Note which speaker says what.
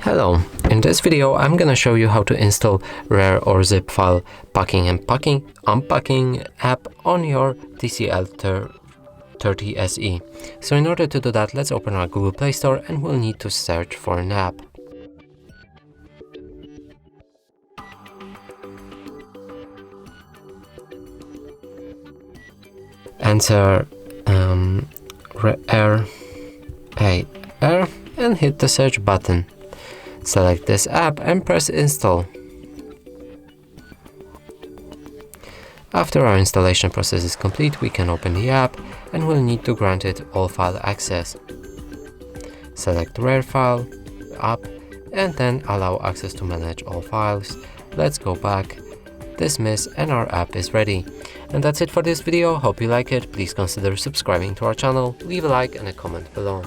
Speaker 1: Hello, in this video I'm gonna show you how to install Rar or Zip file packing and unpacking app on your TCL 30 SE. So in order to do that, let's open our Google Play Store and we'll need to search for an app. Enter Rar and hit the search button. Select this app and press install. After our installation process is complete, we can open the app and we'll need to grant it all file access. Select Rar file app and then allow access to manage all files. Let's go back, dismiss, and our app is ready. And that's it for this video. Hope you like it. Please consider subscribing to our channel, leave a like and a comment below.